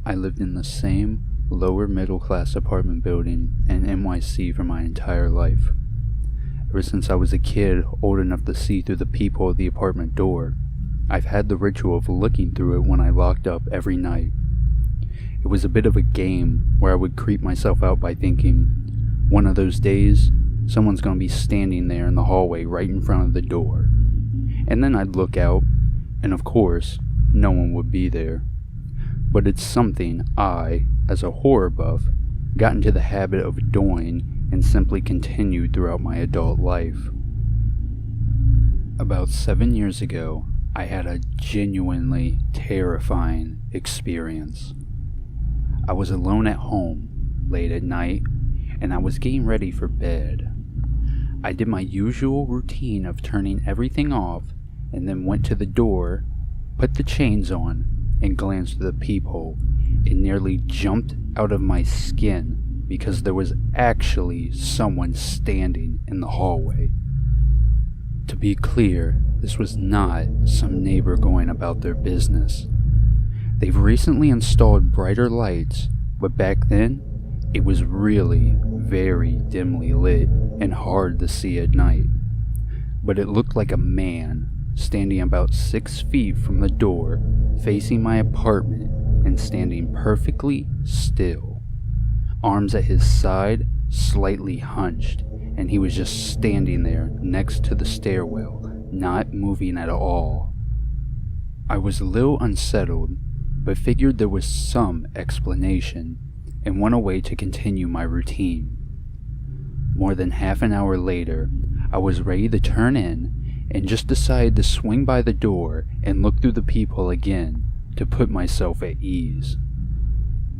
I lived in the same lower middle class apartment building in NYC for my entire life. Ever since I was a kid old enough to see through the peephole of the apartment door, I've had the ritual of looking through it when I locked up every night. It was a bit of a game where I would creep myself out by thinking, one of those days, someone's gonna be standing there in the hallway right in front of the door. And then I'd look out, and of course, no one would be there. But it's something I, as a horror buff, got into the habit of doing and simply continued throughout my adult life. About 7 years ago, I had a genuinely terrifying experience. I was alone at home, late at night, and I was getting ready for bed. I did my usual routine of turning everything off and then went to the door, put the chains on, and glanced through the peephole and nearly jumped out of my skin because there was actually someone standing in the hallway. To be clear, this was not some neighbor going about their business. They've recently installed brighter lights, but back then, it was really very dimly lit and hard to see at night. But it looked like a man standing about 6 feet from the door, facing my apartment and standing perfectly still. Arms at his side, slightly hunched, and he was just standing there next to the stairwell, not moving at all. I was a little unsettled, but figured there was some explanation, and went away to continue my routine. More than half an hour later, I was ready to turn in, and just decided to swing by the door and look through the peephole again to put myself at ease.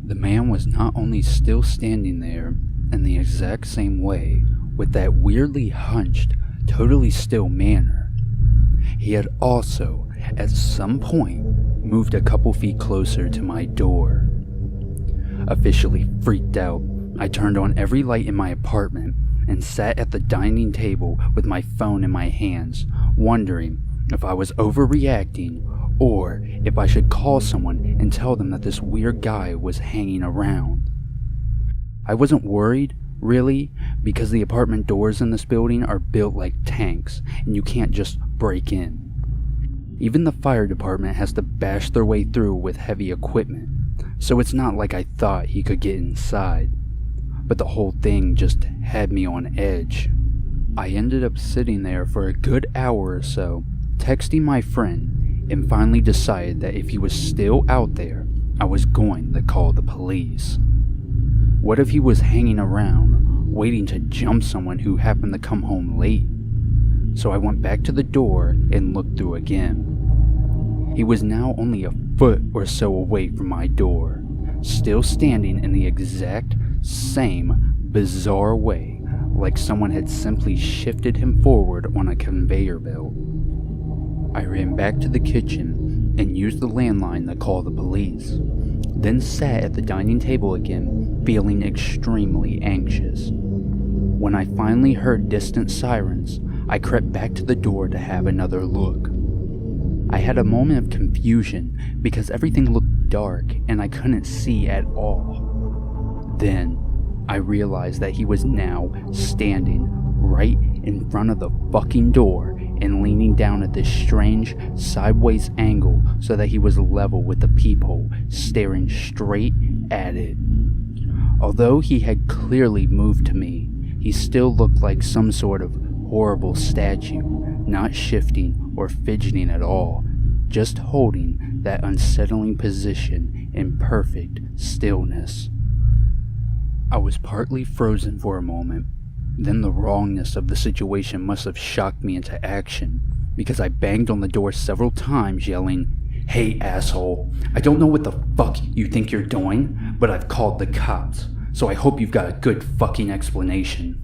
The man was not only still standing there in the exact same way, with that weirdly hunched, totally still manner, he had also, at some point, moved a couple feet closer to my door. Officially freaked out, I turned on every light in my apartment and sat at the dining table with my phone in my hands, wondering if I was overreacting or if I should call someone and tell them that this weird guy was hanging around. I wasn't worried, really, because the apartment doors in this building are built like tanks and you can't just break in. Even the fire department has to bash their way through with heavy equipment, so it's not like I thought he could get inside. But the whole thing just had me on edge. I ended up sitting there for a good hour or so, texting my friend, and finally decided that if he was still out there, I was going to call the police. What if he was hanging around, waiting to jump someone who happened to come home late? So I went back to the door and looked through again. He was now only a foot or so away from my door, still standing in the exact same bizarre way, like someone had simply shifted him forward on a conveyor belt. I ran back to the kitchen and used the landline to call the police, then sat at the dining table again, feeling extremely anxious. When I finally heard distant sirens, I crept back to the door to have another look. I had a moment of confusion because everything looked dark and I couldn't see at all. Then, I realized that he was now standing right in front of the fucking door and leaning down at this strange sideways angle so that he was level with the peephole, staring straight at it. Although he had clearly moved to me, he still looked like some sort of horrible statue, not shifting or fidgeting at all, just holding that unsettling position in perfect stillness. I was partly frozen for a moment, then the wrongness of the situation must have shocked me into action, because I banged on the door several times yelling, "Hey asshole, I don't know what the fuck you think you're doing, but I've called the cops, so I hope you've got a good fucking explanation."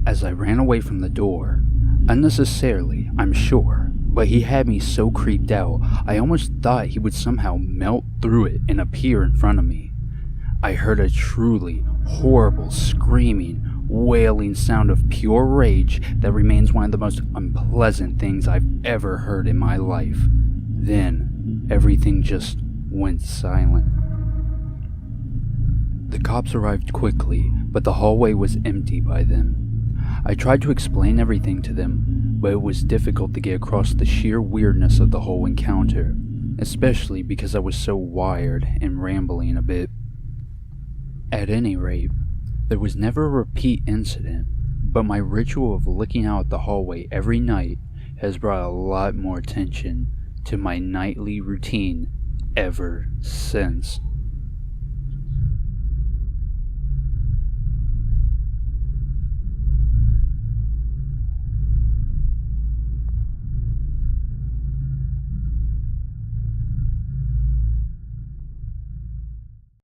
As I ran away from the door, unnecessarily, I'm sure, but he had me so creeped out, I almost thought he would somehow melt through it and appear in front of me. I heard a truly horrible screaming, wailing sound of pure rage that remains one of the most unpleasant things I've ever heard in my life. Then, everything just went silent. The cops arrived quickly, but the hallway was empty by then. I tried to explain everything to them, but it was difficult to get across the sheer weirdness of the whole encounter, especially because I was so wired and rambling a bit. At any rate, there was never a repeat incident, but my ritual of looking out the hallway every night has brought a lot more attention to my nightly routine ever since.